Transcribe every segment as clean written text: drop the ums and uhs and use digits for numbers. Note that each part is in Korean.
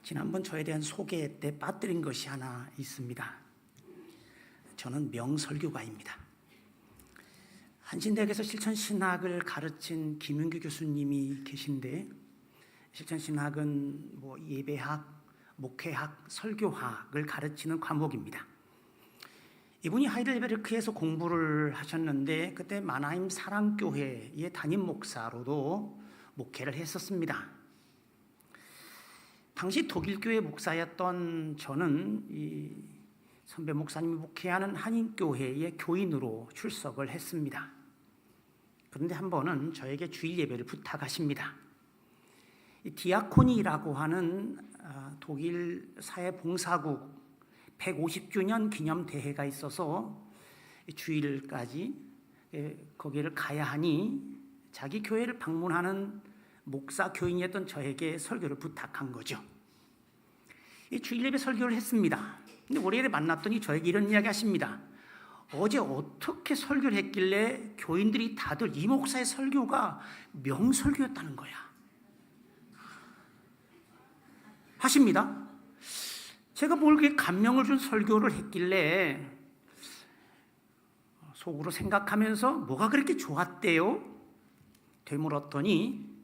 지난번 저에 대한 소개 때 빠뜨린 것이 하나 있습니다. 저는 명설교가입니다. 한신대학에서 실천신학을 가르친 김윤규 교수님이 계신데, 실천신학은 예배학, 목회학, 설교학을 가르치는 과목입니다. 이분이 하이델베르크에서 공부를 하셨는데 그때 마나임 사랑교회의 담임 목사로도 목회를 했었습니다. 당시 독일교회 목사였던 저는 이 선배 목사님이 목회하는 한인교회의 교인으로 출석을 했습니다. 그런데 한 번은 저에게 주일 예배를 부탁하십니다. 이 디아코니라고 하는 독일 사회봉사국 150주년 기념대회가 있어서 주일까지 거기를 가야 하니 자기 교회를 방문하는 목사 교인이었던 저에게 설교를 부탁한 거죠. 이 주일 예배 설교를 했습니다. 근데 월요일에 만났더니 저에게 이런 이야기 하십니다. 어제 어떻게 설교를 했길래 교인들이 다들 이 목사의 설교가 명설교였다는 거야 하십니다. 제가 뭘 그렇게 감명을 준 설교를 했길래 속으로 생각하면서 뭐가 그렇게 좋았대요? 되물었더니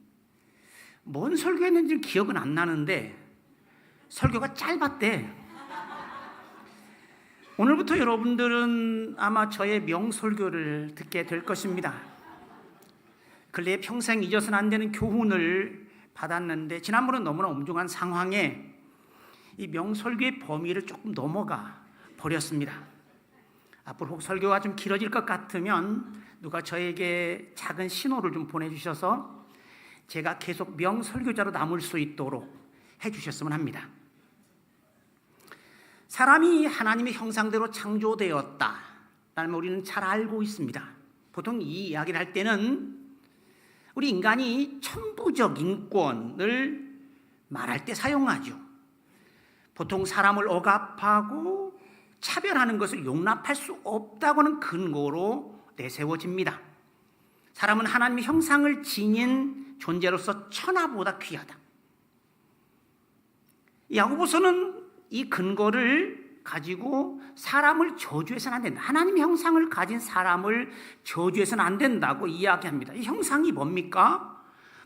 뭔 설교했는지 기억은 안 나는데 설교가 짧았대. 오늘부터 여러분들은 아마 저의 명설교를 듣게 될 것입니다. 근래에 평생 잊어서는 안 되는 교훈을 받았는데 지난번은 너무나 엄중한 상황에 이 명설교의 범위를 조금 넘어가 버렸습니다. 앞으로 혹 설교가 좀 길어질 것 같으면 누가 저에게 작은 신호를 좀 보내주셔서 제가 계속 명설교자로 남을 수 있도록 해주셨으면 합니다. 사람이 하나님의 형상대로 창조되었다 라는 우리는 잘 알고 있습니다. 보통 이 이야기를 할 때는 우리 인간이 천부적 인권을 말할 때 사용하죠. 보통 사람을 억압하고 차별하는 것을 용납할 수 없다고는 근거로 내세워집니다. 사람은 하나님의 형상을 지닌 존재로서 천하보다 귀하다. 야고보서는 이 근거를 가지고 사람을 저주해서는 안 된다. 하나님의 형상을 가진 사람을 저주해서는 안 된다고 이야기합니다. 이 형상이 뭡니까?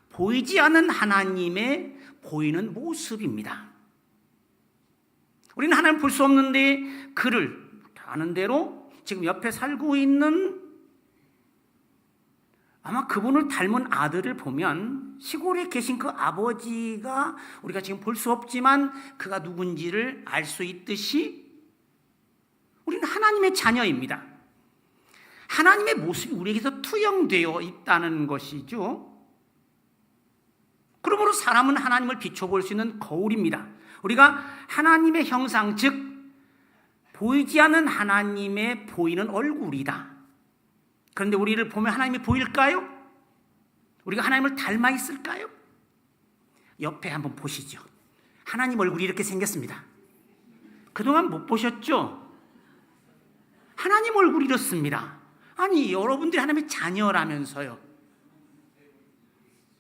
보이지 않는 하나님의 보이는 모습입니다. 우리는 하나님을 볼 수 없는데 그를 아는 대로 지금 옆에 살고 있는 아마 그분을 닮은 아들을 보면 시골에 계신 그 아버지가 우리가 지금 볼 수 없지만 그가 누군지를 알 수 있듯이 우리는 하나님의 자녀입니다. 하나님의 모습이 우리에게서 투영되어 있다는 것이죠. 그러므로 사람은 하나님을 비춰볼 수 있는 거울입니다. 우리가 하나님의 형상, 즉 보이지 않는 하나님의 보이는 얼굴이다. 그런데 우리를 보면 하나님이 보일까요? 우리가 하나님을 닮아 있을까요? 옆에 한번 보시죠. 하나님 얼굴이 이렇게 생겼습니다. 그동안 못 보셨죠? 하나님 얼굴이 이렇습니다. 아니, 여러분들이 하나님의 자녀라면서요.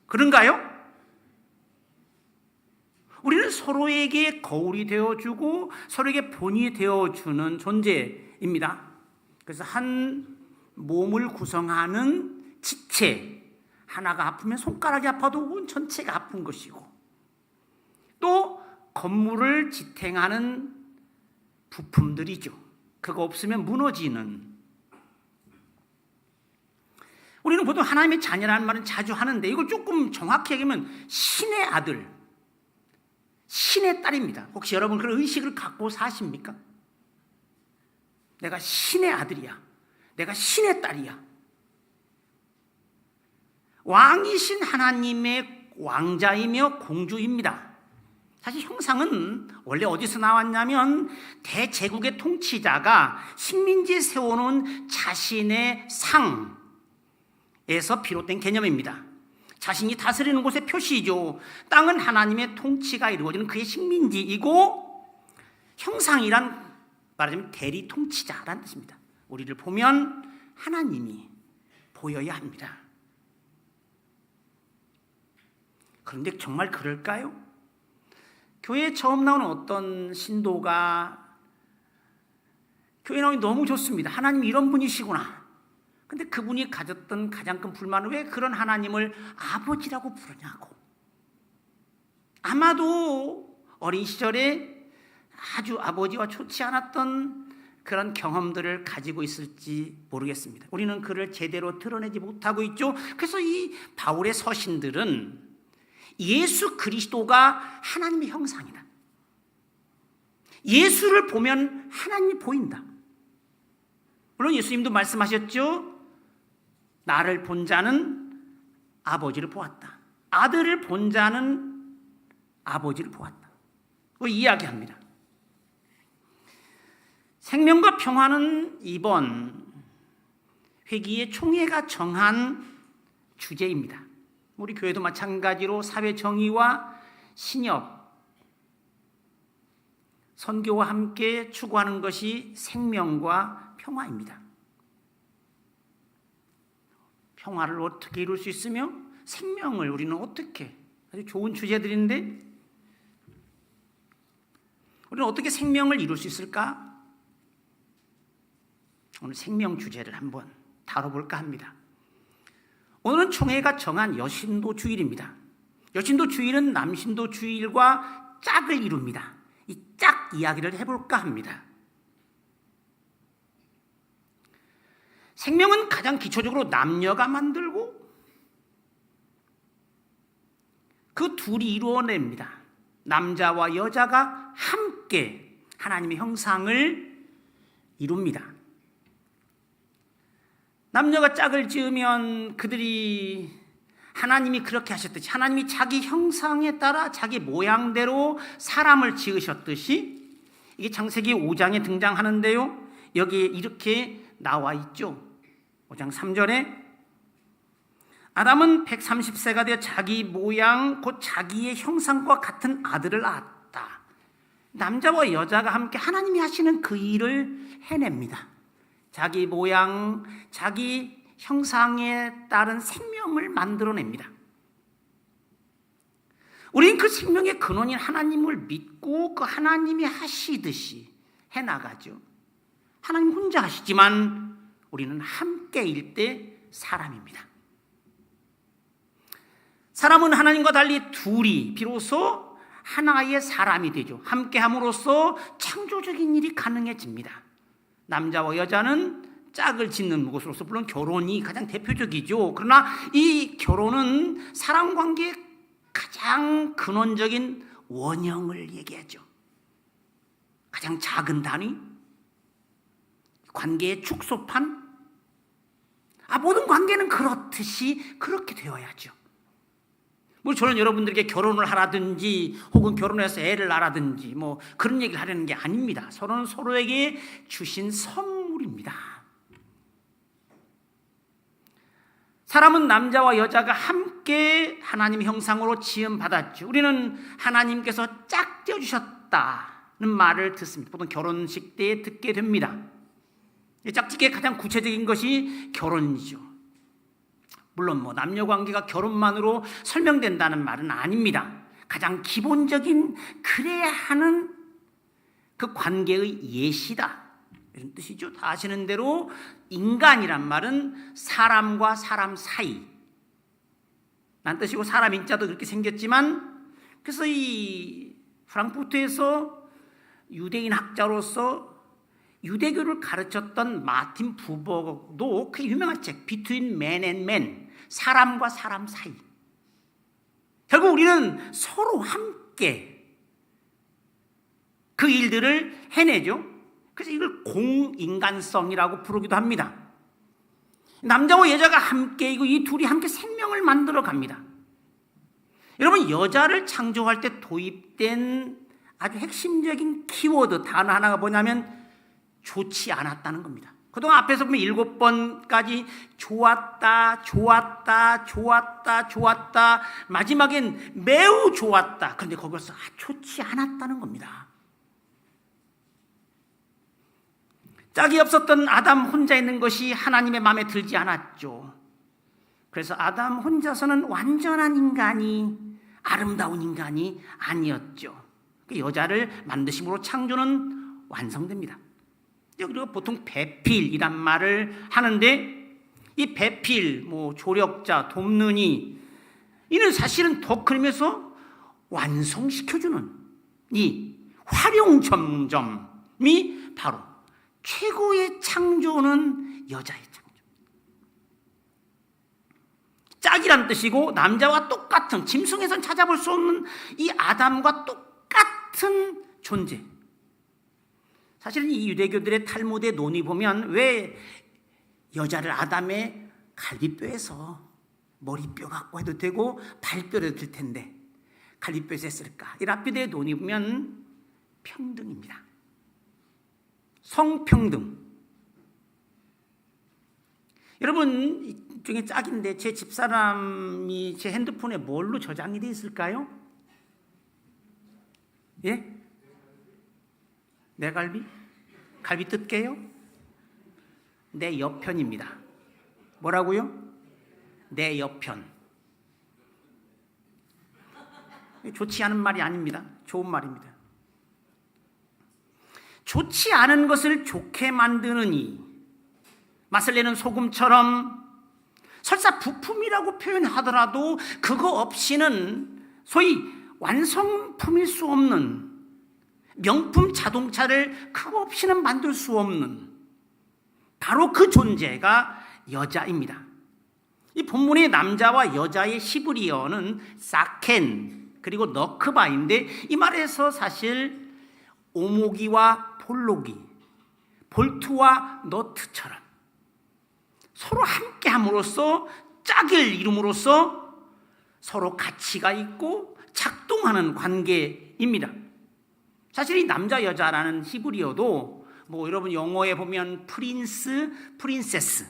그런가요? 우리는 서로에게 거울이 되어주고 서로에게 본이 되어주는 존재입니다. 그래서 한 몸을 구성하는 지체 하나가 아프면 손가락이 아파도 온 전체가 아픈 것이고, 또 건물을 지탱하는 부품들이죠. 그거 없으면 무너지는. 우리는 보통 하나님의 자녀라는 말은 자주 하는데 이걸 조금 정확히 얘기하면 신의 아들, 신의 딸입니다. 혹시 여러분 그런 의식을 갖고 사십니까? 내가 신의 아들이야. 내가 신의 딸이야. 왕이신 하나님의 왕자이며 공주입니다. 사실 형상은 원래 어디서 나왔냐면 대제국의 통치자가 식민지에 세워놓은 자신의 상에서 비롯된 개념입니다. 자신이 다스리는 곳의 표시죠. 땅은 하나님의 통치가 이루어지는 그의 식민지이고, 형상이란 말하자면 대리 통치자라는 뜻입니다. 우리를 보면 하나님이 보여야 합니다. 그런데 정말 그럴까요? 교회에 처음 나오는 어떤 신도가 교회 나오니 너무 좋습니다. 하나님이 이런 분이시구나. 근데 그분이 가졌던 가장 큰 불만은 왜 그런 하나님을 아버지라고 부르냐고. 아마도 어린 시절에 아주 아버지와 좋지 않았던 그런 경험들을 가지고 있을지 모르겠습니다. 우리는 그를 제대로 드러내지 못하고 있죠. 그래서 이 바울의 서신들은 예수 그리스도가 하나님의 형상이다. 예수를 보면 하나님이 보인다. 물론 예수님도 말씀하셨죠. 나를 본 자는 아버지를 보았다. 아들을 본 자는 아버지를 보았다. 이야기합니다. 생명과 평화는 이번 회기의 총회가 정한 주제입니다. 우리 교회도 마찬가지로 사회 정의와 신협, 선교와 함께 추구하는 것이 생명과 평화입니다. 평화를 어떻게 이룰 수 있으며 생명을 우리는 어떻게, 아주 좋은 주제들인데 우리는 어떻게 생명을 이룰 수 있을까? 오늘 생명 주제를 한번 다뤄볼까 합니다. 오늘은 총회가 정한 여신도 주일입니다. 여신도 주일은 남신도 주일과 짝을 이룹니다. 이 짝 이야기를 해볼까 합니다. 생명은 가장 기초적으로 남녀가 만들고 그 둘이 이루어냅니다. 남자와 여자가 함께 하나님의 형상을 이룹니다. 남녀가 짝을 지으면 그들이 하나님이 그렇게 하셨듯이 하나님이 자기 형상에 따라 자기 모양대로 사람을 지으셨듯이 이게 창세기 5장에 등장하는데요. 여기에 이렇게 나와 있죠. 5장 3절에 아담은 130세가 되어 자기 모양 곧 자기의 형상과 같은 아들을 낳았다. 남자와 여자가 함께 하나님이 하시는 그 일을 해냅니다. 자기 모양, 자기 형상에 따른 생명을 만들어냅니다. 우리는 그 생명의 근원인 하나님을 믿고 그 하나님이 하시듯이 해나가죠. 하나님 혼자 하시지만 우리는 함께일 때 사람입니다. 사람은 하나님과 달리 둘이 비로소 하나의 사람이 되죠. 함께함으로써 창조적인 일이 가능해집니다. 남자와 여자는 짝을 짓는 것으로서 물론 결혼이 가장 대표적이죠. 그러나 이 결혼은 사람 관계의 가장 근원적인 원형을 얘기하죠. 가장 작은 단위, 관계의 축소판. 모든 관계는 그렇듯이 그렇게 되어야죠. 물론 저는 여러분들에게 결혼을 하라든지 혹은 결혼해서 애를 낳라든지 뭐 그런 얘기를 하려는 게 아닙니다. 서로는 서로에게 주신 선물입니다. 사람은 남자와 여자가 함께 하나님의 형상으로 지음받았죠. 우리는 하나님께서 짝지어 주셨다는 말을 듣습니다. 보통 결혼식 때에 듣게 됩니다. 짝짓기의 가장 구체적인 것이 결혼이죠. 물론 남녀 관계가 결혼만으로 설명된다는 말은 아닙니다. 가장 기본적인 그래야 하는 그 관계의 예시다. 이런 뜻이죠. 다 아시는 대로 인간이란 말은 사람과 사람 사이 란 뜻이고 사람 인자도 그렇게 생겼지만 그래서 이 프랑크푸르트에서 유대인 학자로서 유대교를 가르쳤던 마틴 부버도 그 유명한 책 Between Man and Man, 사람과 사람 사이. 결국 우리는 서로 함께 그 일들을 해내죠. 그래서 이걸 공인간성이라고 부르기도 합니다. 남자와 여자가 함께이고 이 둘이 함께 생명을 만들어 갑니다. 여러분, 여자를 창조할 때 도입된 아주 핵심적인 키워드 단어 하나가 뭐냐면 좋지 않았다는 겁니다. 그동안 앞에서 보면 7번까지 좋았다, 좋았다, 좋았다, 좋았다, 마지막엔 매우 좋았다. 그런데 거기서 좋지 않았다는 겁니다. 짝이 없었던 아담 혼자 있는 것이 하나님의 마음에 들지 않았죠. 그래서 아담 혼자서는 완전한 인간이, 아름다운 인간이 아니었죠. 그 여자를 만드심으로 창조는 완성됩니다. 그리고 보통 배필이란 말을 하는데, 이 배필, 조력자, 돕는 이는 사실은 더 크면서 완성시켜주는 이 활용점점이 바로 최고의 창조는 여자의 창조. 짝이란 뜻이고, 남자와 똑같은, 짐승에선 찾아볼 수 없는 이 아담과 똑같은 존재. 사실은 이 유대교들의 탈무드의 논의 보면 왜 여자를 아담의 갈비뼈에서 머리뼈 갖고 해도 되고 발뼈로 해도 될 텐데 갈비뼈에서 했을까? 이 랍비드의 논의 보면 평등입니다. 성평등. 여러분, 이 중에 짝인데 제 집사람이 제 핸드폰에 뭘로 저장이 되어 있을까요? 예? 내 갈비? 갈비 뜯게요? 내 옆편입니다. 뭐라고요? 내 옆편. 좋지 않은 말이 아닙니다. 좋은 말입니다. 좋지 않은 것을 좋게 만드느니, 맛을 내는 소금처럼 설사 부품이라고 표현하더라도 그거 없이는 소위 완성품일 수 없는, 명품 자동차를 그거 없이는 만들 수 없는 바로 그 존재가 여자입니다. 이 본문의 남자와 여자의 히브리어는 사켄 그리고 너크바인데, 이 말에서 사실 오모기와 볼로기, 볼트와 너트처럼 서로 함께 함으로써 짝을 이룸으로써 서로 가치가 있고 작동하는 관계입니다. 사실 이 남자 여자라는 히브리어도 여러분 영어에 보면 프린스, 프린세스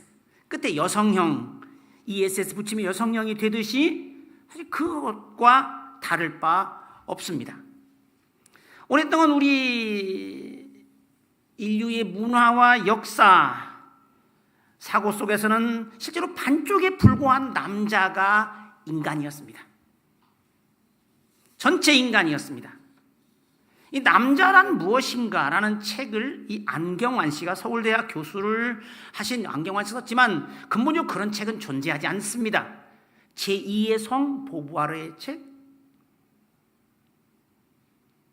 끝에 여성형 ESS 붙이면 여성형이 되듯이 사실 그것과 다를 바 없습니다. 오랫동안 우리 인류의 문화와 역사, 사고 속에서는 실제로 반쪽에 불과한 남자가 인간이었습니다. 전체 인간이었습니다. 이 남자란 무엇인가라는 책을 이 안경환 씨가 서울대학 교수를 하신 안경환 씨 썼지만 근본적으로 그런 책은 존재하지 않습니다. 제2의 성 보부아르의 책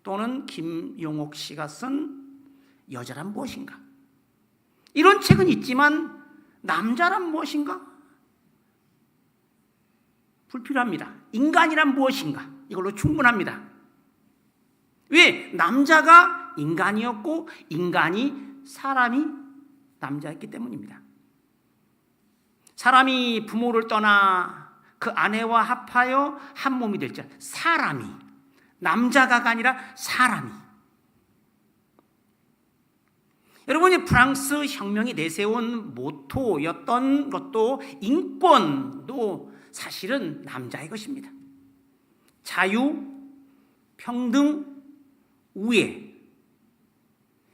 또는 김용옥 씨가 쓴 여자란 무엇인가, 이런 책은 있지만 남자란 무엇인가? 불필요합니다. 인간이란 무엇인가? 이걸로 충분합니다. 왜? 남자가 인간이었고 인간이 사람이 남자였기 때문입니다. 사람이 부모를 떠나 그 아내와 합하여 한 몸이 될 자, 사람이, 남자가 아니라 사람이. 여러분이 프랑스 혁명이 내세운 모토였던 것도 인권도 사실은 남자의 것입니다. 자유, 평등, 우애.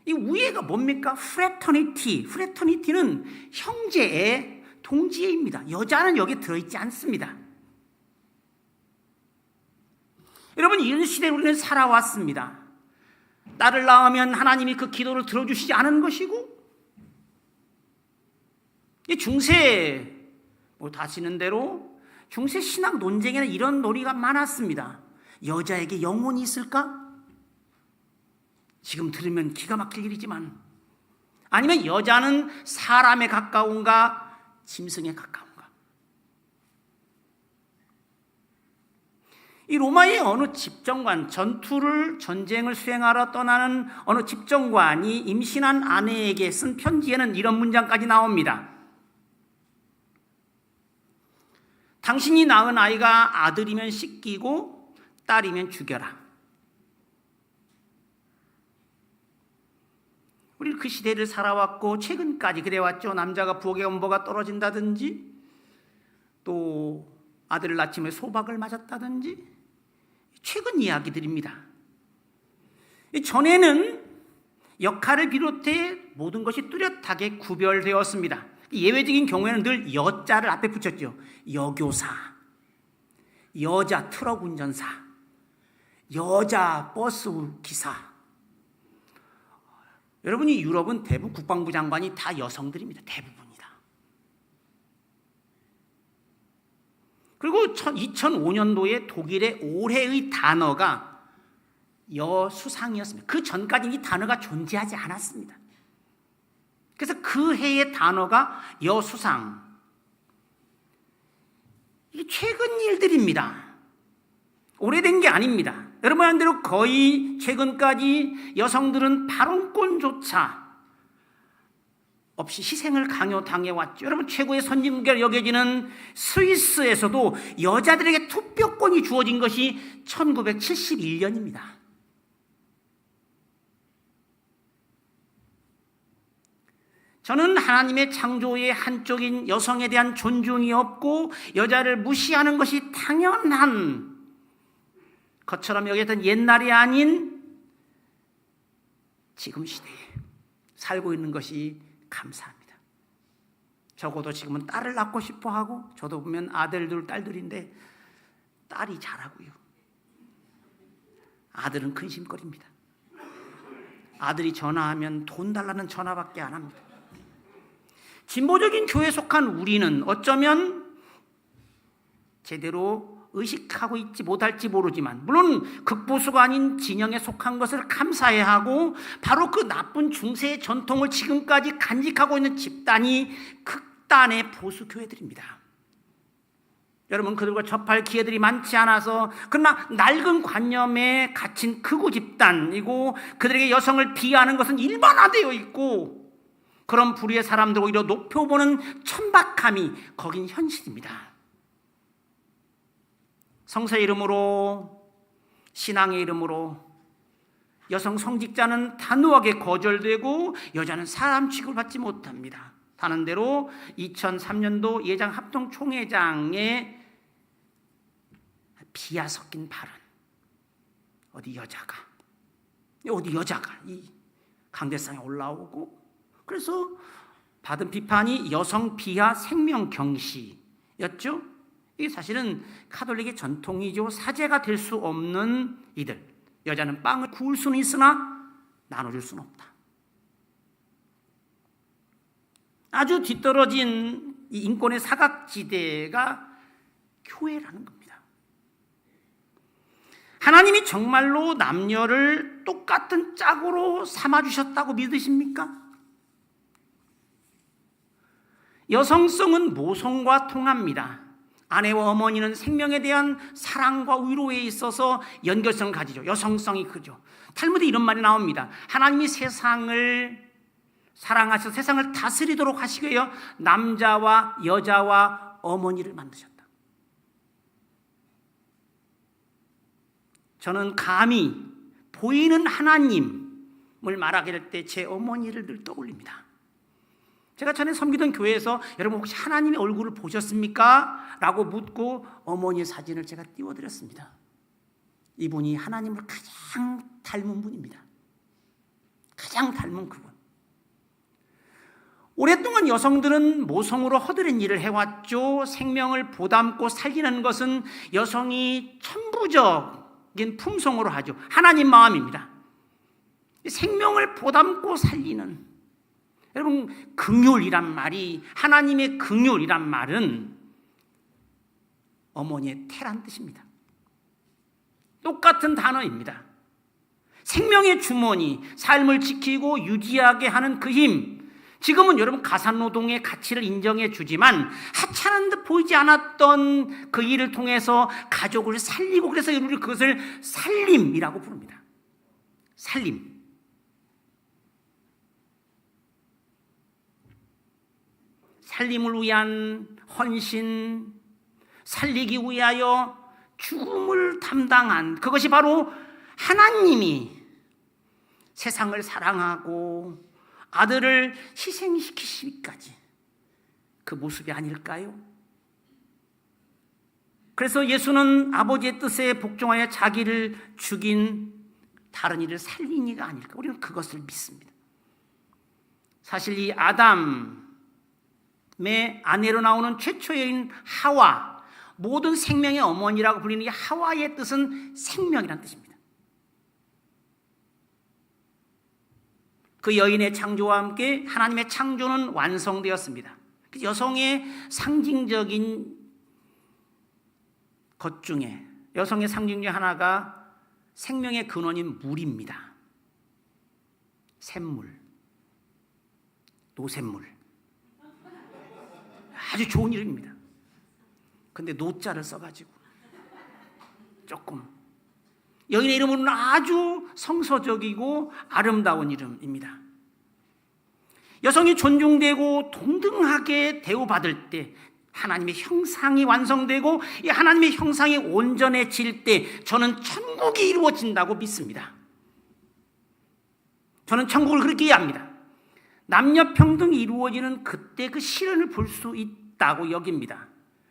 이 우애가 뭡니까? 프레터니티. 프레터니티는 형제의 동지애입니다. 여자는 여기에 들어있지 않습니다. 여러분, 이런 시대에 우리는 살아왔습니다. 딸을 낳으면 하나님이 그 기도를 들어주시지 않은 것이고, 이 중세 다시는 대로 중세 신학 논쟁에는 이런 논의가 많았습니다. 여자에게 영혼이 있을까? 지금 들으면 기가 막힐 일이지만, 아니면 여자는 사람에 가까운가 짐승에 가까운가? 이 로마의 어느 집정관, 전쟁을 수행하러 떠나는 어느 집정관이 임신한 아내에게 쓴 편지에는 이런 문장까지 나옵니다. 당신이 낳은 아이가 아들이면 씻기고 딸이면 죽여라. 우리는 그 시대를 살아왔고 최근까지 그래왔죠. 남자가 부엌에 엄보가 떨어진다든지, 또 아들을 낳침에 소박을 맞았다든지, 최근 이야기들입니다. 전에는 역할을 비롯해 모든 것이 뚜렷하게 구별되었습니다. 예외적인 경우에는 늘 여자를 앞에 붙였죠. 여교사, 여자 트럭 운전사, 여자 버스 기사. 여러분이 유럽은 대부분 국방부 장관이 다 여성들입니다. 대부분이다. 그리고 2005년도에 독일의 올해의 단어가 여수상이었습니다. 그 전까지 이 단어가 존재하지 않았습니다. 그래서 그 해의 단어가 여수상. 이게 최근 일들입니다. 오래된 게 아닙니다. 여러분 아는 대로 거의 최근까지 여성들은 발언권조차 없이 희생을 강요당해왔죠. 여러분 최고의 선진국으로 여겨지는 스위스에서도 여자들에게 투표권이 주어진 것이 1971년입니다. 저는 하나님의 창조의 한쪽인 여성에 대한 존중이 없고 여자를 무시하는 것이 당연한 것처럼 여겼던 옛날이 아닌 지금 시대에 살고 있는 것이 감사합니다. 적어도 지금은 딸을 낳고 싶어 하고, 저도 보면 아들들 딸들인데 딸이 잘하고요. 아들은 근심거립니다. 아들이 전화하면 돈 달라는 전화밖에 안 합니다. 진보적인 교회에 속한 우리는 어쩌면 제대로 의식하고 있지 못할지 모르지만, 물론 극보수가 아닌 진영에 속한 것을 감사해야 하고, 바로 그 나쁜 중세의 전통을 지금까지 간직하고 있는 집단이 극단의 보수교회들입니다. 여러분, 그들과 접할 기회들이 많지 않아서, 그러나 낡은 관념에 갇힌 극우 집단이고, 그들에게 여성을 비하하는 것은 일반화되어 있고, 그런 부류의 사람들 오히려 높여보는 천박함이 거긴 현실입니다. 성서의 이름으로, 신앙의 이름으로 여성 성직자는 단호하게 거절되고 여자는 사람 취급을 받지 못합니다. 다른 대로 2003년도 예장 합동 총회장의 비하 섞인 발언, 어디 여자가 이 강대상에 올라오고, 그래서 받은 비판이 여성 비하 생명 경시였죠. 이게 사실은 카톨릭의 전통이죠. 사제가 될 수 없는 이들. 여자는 빵을 구울 수는 있으나 나눠줄 수는 없다. 아주 뒤떨어진 이 인권의 사각지대가 교회라는 겁니다. 하나님이 정말로 남녀를 똑같은 짝으로 삼아주셨다고 믿으십니까? 여성성은 모성과 통합니다. 아내와 어머니는 생명에 대한 사랑과 위로에 있어서 연결성을 가지죠. 여성성이 크죠. 탈무드에 이런 말이 나옵니다. 하나님이 세상을 사랑하셔서 세상을 다스리도록 하시기 위해 남자와 여자와 어머니를 만드셨다. 저는 감히 보이는 하나님을 말하게 될 때 제 어머니를 늘 떠올립니다. 제가 전에 섬기던 교회에서 여러분 혹시 하나님의 얼굴을 보셨습니까? 라고 묻고 어머니의 사진을 제가 띄워드렸습니다. 이분이 하나님을 가장 닮은 분입니다. 가장 닮은 그분. 오랫동안 여성들은 모성으로 허드렛 일을 해왔죠. 생명을 보담고 살리는 것은 여성이 천부적인 품성으로 하죠. 하나님 마음입니다. 생명을 보담고 살리는, 여러분, 긍휼이란 말이, 하나님의 긍휼이란 말은 어머니의 태란 뜻입니다. 똑같은 단어입니다. 생명의 주머니, 삶을 지키고 유지하게 하는 그 힘, 지금은 여러분 가사노동의 가치를 인정해 주지만 하찮은 듯 보이지 않았던 그 일을 통해서 가족을 살리고, 그래서 우리 그것을 살림이라고 부릅니다. 살림. 살림을 위한 헌신, 살리기 위하여 죽음을 담당한, 그것이 바로 하나님이 세상을 사랑하고 아들을 희생시키시기까지 그 모습이 아닐까요? 그래서 예수는 아버지의 뜻에 복종하여 자기를 죽인 다른 이를 살린 이가 아닐까, 우리는 그것을 믿습니다. 사실 이 아담의 아내로 나오는 최초의 여인 하와, 모든 생명의 어머니라고 불리는 이 하와의 뜻은 생명이라는 뜻입니다. 그 여인의 창조와 함께 하나님의 창조는 완성되었습니다. 여성의 상징적인 것 중에, 여성의 상징 중 하나가 생명의 근원인 물입니다. 샘물, 노샘물. 아주 좋은 이름입니다. 근데 노자를 써가지고 조금, 여인의 이름은 아주 성서적이고 아름다운 이름입니다. 여성이 존중되고 동등하게 대우받을 때, 하나님의 형상이 완성되고 이 하나님의 형상이 온전해질 때 저는 천국이 이루어진다고 믿습니다. 저는 천국을 그렇게 이해합니다. 남녀 평등이 이루어지는 그때 그 실현을 볼 수 있다고 여깁니다.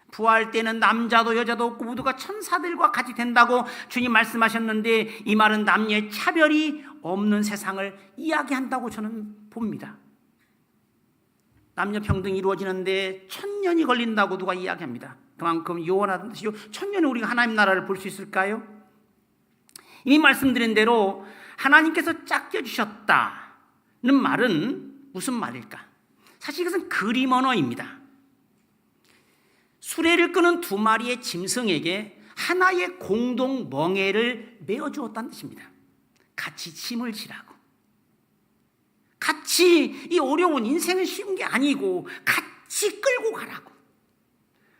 부활 때는 남자도 여자도 없고 모두가 천사들과 같이 된다고 주님 말씀하셨는데, 이 말은 남녀의 차별이 없는 세상을 이야기한다고 저는 봅니다. 남녀 평등이 이루어지는데 1000년이 걸린다고 누가 이야기합니다. 그만큼 요원하던 뜻이죠. 1000년에 우리가 하나님 나라를 볼 수 있을까요? 이미 말씀드린 대로 하나님께서 짝져 주셨다는 말은 무슨 말일까? 사실 이것은 그림 언어입니다. 수레를 끄는 두 마리의 짐승에게 하나의 공동 멍에를 메어주었다는 뜻입니다. 같이 짐을 지라고, 같이 이 어려운 인생은 쉬운 게 아니고 같이 끌고 가라고.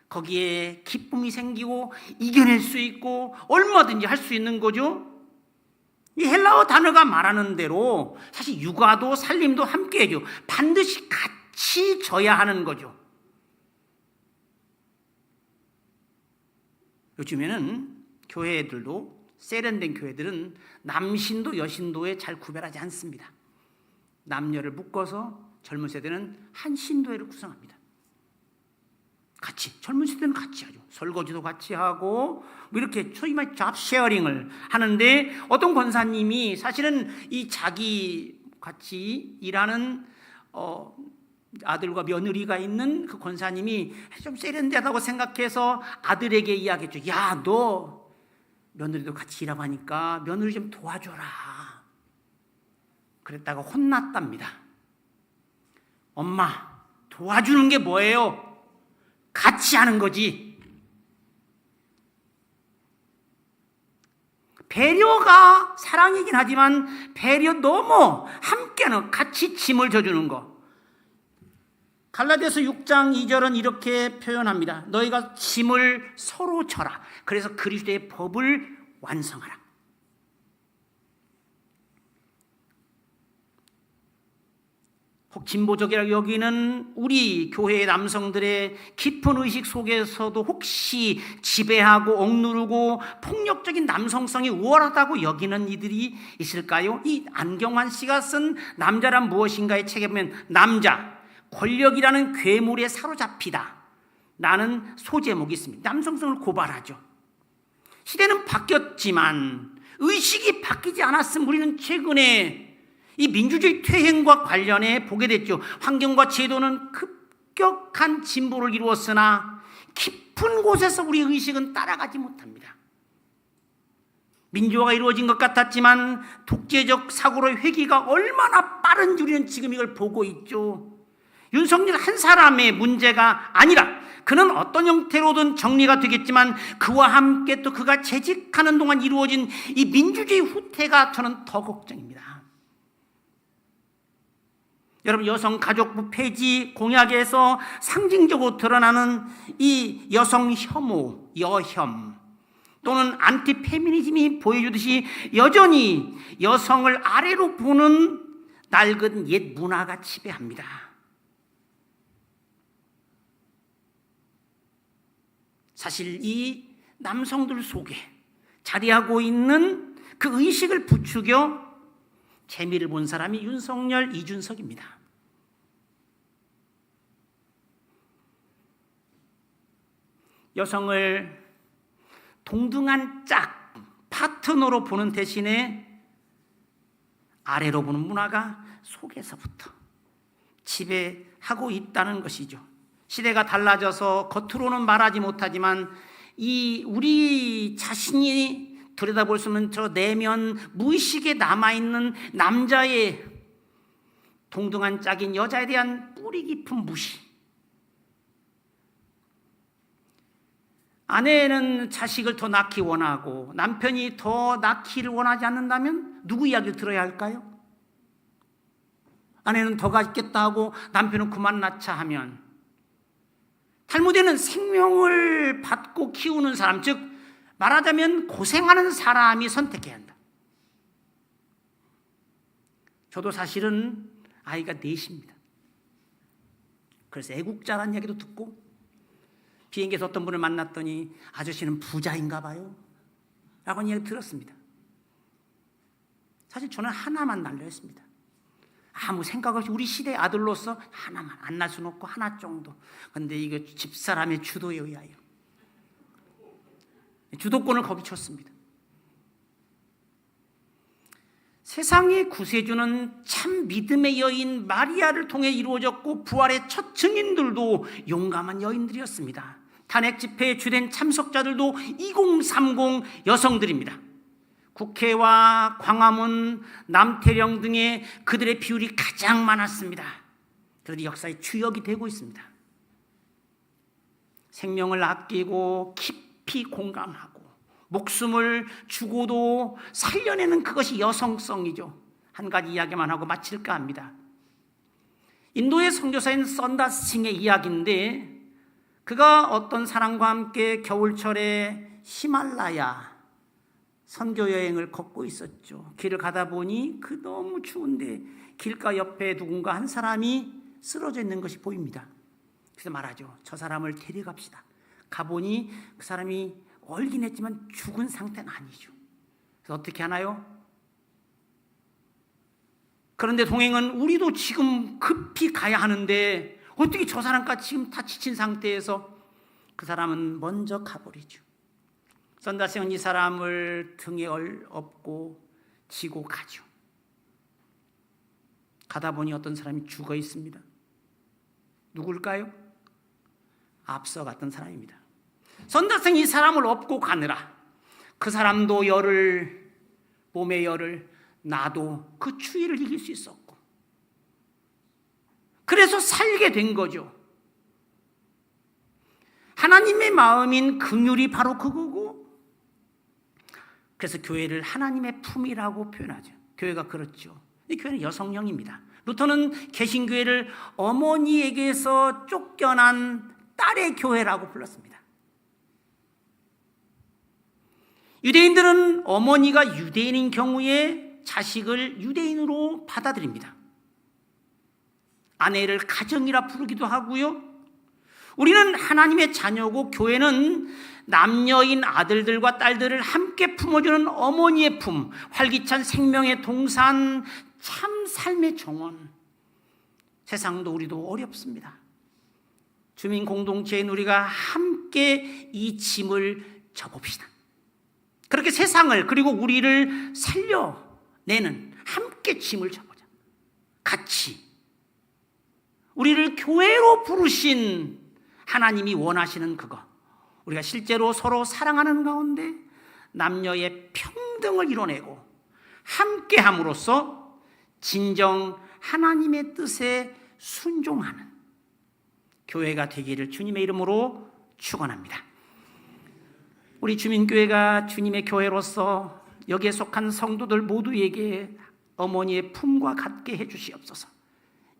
거기에 기쁨이 생기고 이겨낼 수 있고 얼마든지 할 수 있는 거죠. 이 헬라어 단어가 말하는 대로 사실 육아도 살림도 함께 해줘. 반드시 같이 져야 하는 거죠. 요즘에는 교회들도, 세련된 교회들은 남신도 여신도에 잘 구별하지 않습니다. 남녀를 묶어서 젊은 세대는 한 신도회를 구성합니다. 같이, 젊은 세대는 같이 하죠. 설거지도 같이 하고 뭐 이렇게 소위 말 잡 쉐어링을 하는데, 어떤 권사님이 사실은 이 자기 같이 일하는 아들과 며느리가 있는 그 권사님이 좀 세련되다고 생각해서 아들에게 이야기했죠. 야, 너 며느리도 같이 일하고 하니까 며느리 좀 도와줘라. 그랬다가 혼났답니다. 엄마, 도와주는 게 뭐예요? 같이 하는 거지. 배려가 사랑이긴 하지만 배려 넘어 함께는 같이 짐을 져주는 거. 갈라디아서 6장 2절은 이렇게 표현합니다. 너희가 짐을 서로 져라. 그래서 그리스도의 법을 완성하라. 혹 진보적이라고 여기는 우리 교회의 남성들의 깊은 의식 속에서도 혹시 지배하고 억누르고 폭력적인 남성성이 우월하다고 여기는 이들이 있을까요? 이 안경환 씨가 쓴 남자란 무엇인가의 책에 보면, 남자, 권력이라는 괴물에 사로잡히다 라는 소제목이 있습니다. 남성성을 고발하죠. 시대는 바뀌었지만 의식이 바뀌지 않았음. 우리는 최근에 이 민주주의 퇴행과 관련해 보게 됐죠. 환경과 제도는 급격한 진보를 이루었으나 깊은 곳에서 우리 의식은 따라가지 못합니다. 민주화가 이루어진 것 같았지만 독재적 사고로의 회귀가 얼마나 빠른지 우리는 지금 이걸 보고 있죠. 윤석열 한 사람의 문제가 아니라 그는 어떤 형태로든 정리가 되겠지만 그와 함께 또 그가 재직하는 동안 이루어진 이 민주주의 후퇴가 저는 더 걱정입니다. 여러분, 여성가족부 폐지 공약에서 상징적으로 드러나는 이 여성 혐오, 여혐 또는 안티페미니즘이 보여주듯이 여전히 여성을 아래로 보는 낡은 옛 문화가 지배합니다. 사실 이 남성들 속에 자리하고 있는 그 의식을 부추겨 재미를 본 사람이 윤석열, 이준석입니다. 여성을 동등한 짝, 파트너로 보는 대신에 아래로 보는 문화가 속에서부터 지배하고 있다는 것이죠. 시대가 달라져서 겉으로는 말하지 못하지만 이 우리 자신이 들여다볼 수 있는 저 내면 무의식에 남아있는 남자의 동등한 짝인 여자에 대한 뿌리 깊은 무시. 아내는 자식을 더 낳기 원하고 남편이 더 낳기를 원하지 않는다면 누구 이야기를 들어야 할까요? 아내는 더 갖겠다 하고 남편은 그만 낳자 하면, 탈무드에는 생명을 받고 키우는 사람, 즉 말하자면 고생하는 사람이 선택해야 한다. 저도 사실은 아이가 넷입니다. 그래서 애국자라는 이야기도 듣고, 비행기에서 어떤 분을 만났더니 아저씨는 부자인가 봐요 라고 이야기 들었습니다. 사실 저는 하나만 낳으려 했습니다. 아무 생각 없이 우리 시대의 아들로서 하나만, 안 낳을 수는 없고 하나 정도. 근데 이거 집사람의 주도에 의하여 주도권을 거기 쳤습니다. 세상의 구세주는 참 믿음의 여인 마리아를 통해 이루어졌고, 부활의 첫 증인들도 용감한 여인들이었습니다. 탄핵 집회에 주된 참석자들도 2030 여성들입니다. 국회와 광화문, 남태령 등의 그들의 비율이 가장 많았습니다. 그들이 역사의 주역이 되고 있습니다. 생명을 아끼고 깊이 공감하고 목숨을 주고도 살려내는 그것이 여성성이죠. 한 가지 이야기만 하고 마칠까 합니다. 인도의 선교사인 선다스칭의 이야기인데, 그가 어떤 사람과 함께 겨울철에 히말라야 선교 여행을 걷고 있었죠. 길을 가다 보니 그 너무 추운데 길가 옆에 누군가 한 사람이 쓰러져 있는 것이 보입니다. 그래서 말하죠. 저 사람을 데려갑시다. 가보니 그 사람이 얼긴 했지만 죽은 상태는 아니죠. 그래서 어떻게 하나요? 그런데 동행은 우리도 지금 급히 가야 하는데 어떻게 저 사람까지 지금 다 지친 상태에서, 그 사람은 먼저 가버리죠. 선다스는 이 사람을 등에 업고 지고 가죠. 가다 보니 어떤 사람이 죽어 있습니다. 누굴까요? 앞서 갔던 사람입니다. 선다스는 이 사람을 업고 가느라 그 사람도 열을, 몸의 열을, 나도 그 추위를 이길 수 있었고, 그래서 살게 된 거죠. 하나님의 마음인 긍휼이 바로 그거고, 그래서 교회를 하나님의 품이라고 표현하죠. 교회가 그렇죠. 이 교회는 여성형입니다. 루터는 개신교회를 어머니에게서 쫓겨난 딸의 교회라고 불렀습니다. 유대인들은 어머니가 유대인인 경우에 자식을 유대인으로 받아들입니다. 아내를 가정이라 부르기도 하고요. 우리는 하나님의 자녀고, 교회는 남녀인 아들들과 딸들을 함께 품어주는 어머니의 품, 활기찬 생명의 동산, 참 삶의 정원. 세상도 우리도 어렵습니다. 주민 공동체인 우리가 함께 이 짐을 져봅시다. 그렇게 세상을, 그리고 우리를 살려내는, 함께 짐을 져보자. 같이 우리를 교회로 부르신 하나님이 원하시는 그거, 우리가 실제로 서로 사랑하는 가운데 남녀의 평등을 이뤄내고 함께 함으로써 진정 하나님의 뜻에 순종하는 교회가 되기를 주님의 이름으로 축원합니다. 우리 주민교회가 주님의 교회로서 여기에 속한 성도들 모두에게 어머니의 품과 같게 해주시옵소서.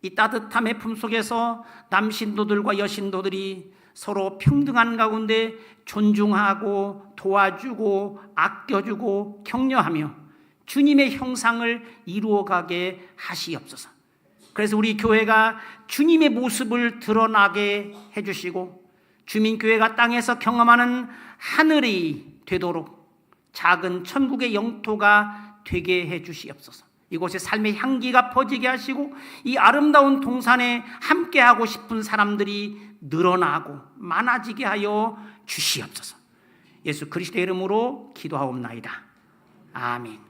이 따뜻함의 품 속에서 남신도들과 여신도들이 서로 평등한 가운데 존중하고 도와주고 아껴주고 격려하며 주님의 형상을 이루어가게 하시옵소서. 그래서 우리 교회가 주님의 모습을 드러나게 해주시고, 주민교회가 땅에서 경험하는 하늘이 되도록 작은 천국의 영토가 되게 해주시옵소서. 이곳에 삶의 향기가 퍼지게 하시고, 이 아름다운 동산에 함께하고 싶은 사람들이 늘어나고 많아지게 하여 주시옵소서. 예수 그리스도의 이름으로 기도하옵나이다. 아멘.